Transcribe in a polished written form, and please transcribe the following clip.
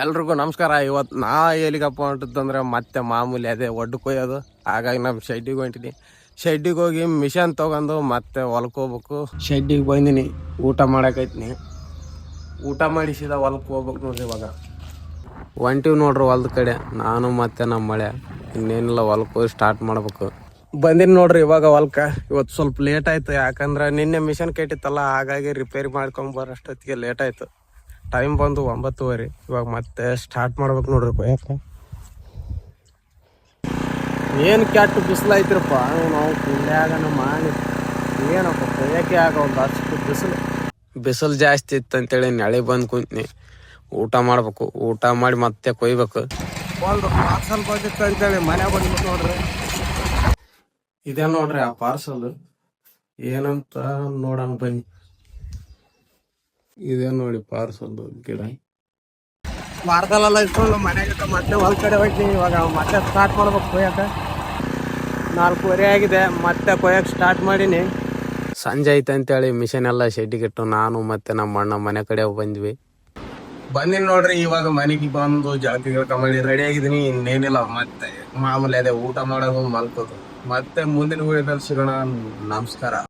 ಎಲ್ರಿಗೂ ನಮಸ್ಕಾರ. ಇವತ್ತು ನಾ ಎಲ್ಲಿಗಪ್ಪ ಹೊಂಟದಂದ್ರೆ ಮತ್ತೆ ಮಾಮೂಲಿ ಅದೇ ಒಡ್ಡು ಕೊಯ್ಯೋದು. ಹಾಗಾಗಿ ನಮ್ಮ ಶೆಡ್ಡಿಗೆ ಹೊಂಟಿನಿ. ಶೆಡ್ಡಿಗೆ ಹೋಗಿ ಮಿಷನ್ ತೊಗೊಂಡು ಮತ್ತೆ ಹೊಲಕ್ಕೆ ಹೋಗ್ಬೇಕು. ಶೆಡ್ಡಿಗೆ ಬಂದಿನಿ, ಊಟ ಮಾಡಕೈತಿನಿ. ಊಟ ಮಾಡಿ ಸೀದಾ ಹೊಲಕ್ಕೆ ಹೋಗ್ಬೇಕು ನೋಡ್ರಿ. ಇವಾಗ ಹೊಂಟಿವಿ ನೋಡ್ರಿ ಹೊಲದ ಕಡೆ, ನಾನು ಮತ್ತೆ ನಮ್ಮ ಮಳೆ. ಇನ್ನೇನಿಲ್ಲ, ಹೊಲಕ್ಕೆ ಹೋಗಿ ಸ್ಟಾರ್ಟ್ ಮಾಡ್ಬೇಕು. ಬಂದಿನಿ ನೋಡ್ರಿ ಇವಾಗ ಹೊಲಕ್ಕೆ. ಇವತ್ತು ಸ್ವಲ್ಪ ಲೇಟ್ ಆಯ್ತು, ಯಾಕಂದ್ರೆ ನಿನ್ನೆ ಮಿಷನ್ ಕೆಟ್ಟಿತ್ತಲ್ಲ, ಹಾಗಾಗಿ ರಿಪೇರಿ ಮಾಡ್ಕೊಂಬರೋಷ್ಟೊತ್ತಿಗೆ ಲೇಟ್ ಆಯ್ತು. ಟೈಮ್ ಬಂದು 9:30. ಇವಾಗ ಮತ್ತೆ ಸ್ಟಾರ್ಟ್ ಮಾಡ್ಬೇಕು ನೋಡ್ರಿ ಕೊಯ್ಯಕ್ಕೆ. ಏನು ಕೆಟ್ಟು ಬಿಸಿಲೈತ್ರಪ್ಪ, ನಾವು ಕುಲ್ಯಾಗನ ಮಾಡಿ ಏನಪ್ಪ ಕೊಯ್ಯಕ್ಕೆ ಒಂದು ಅಷ್ಟು ಬಿಸಿಲು ಜಾಸ್ತಿ ಇತ್ತು ಅಂತೇಳಿ ನೆಳೆ ಬಂದು ಕುಂತ್ನಿ. ಊಟ ಮಾಡ್ಬೇಕು, ಊಟ ಮಾಡಿ ಮತ್ತೆ ಕೊಯ್ಬೇಕು. ಒಂದು ಪಾರ್ಸಲ್ ಬಂದಿತ್ತು ಅಂತೇಳಿ ಮನೆ ಬಂದ್ಬಿಟ್ಟು ನೋಡ್ರಿ. ಇದೇ ನೋಡ್ರಿ ಆ ಪಾರ್ಸಲ್ ಏನಂತ ನೋಡೋಣ ಬನ್ನಿ. ಇದೇ ನೋಡಿ ಪಾರ್ಸಲ್ ಗಿಡ. ವಾರದಲ್ಲೆಲ್ಲ ಇಟ್ಕೊಂಡು ಮನೆಗೆ ಮತ್ತೆ ಹೊಲ ಕಡೆ ಹೋಗ್ತೀನಿ. ಇವಾಗ ಮತ್ತೆ ಸ್ಟಾರ್ಟ್ ಮಾಡ್ಬೇಕು ಕೊಯ್ಯಕ್ಕೆ. 4:30 ಆಗಿದೆ, ಮತ್ತೆ ಕೊಯ್ಯಕ್ಕೆ ಸ್ಟಾರ್ಟ್ ಮಾಡೀನಿ. ಸಂಜೆ ಐತೆ ಅಂತೇಳಿ ಮಿಷನ್ ಎಲ್ಲ ಶೆಡ್ಡಿಗೆ ಇಟ್ಟು ನಾನು ಮತ್ತೆ ನಮ್ಮ ಅಣ್ಣ ಮನೆ ಕಡೆ ಬಂದ್ವಿ. ಬಂದಿನಿ ನೋಡ್ರಿ. ಇವಾಗ ಮನೆಗೆ ಬಂದು ಜಳಕ ಮಾಡಿ ರೆಡಿ ಆಗಿದ್ದೀನಿ. ಇನ್ನೇನಿಲ್ಲ, ಮತ್ತೆ ಮಾಮೂಲಿ ಅದೇ ಊಟ ಮಾಡೋದು, ಮಲ್ಕೋದು. ಮತ್ತೆ ಮುಂದಿನ ವೀಡಿಯೋದಲ್ಲಿ ಸಿಗೋಣ. ನಮಸ್ಕಾರ.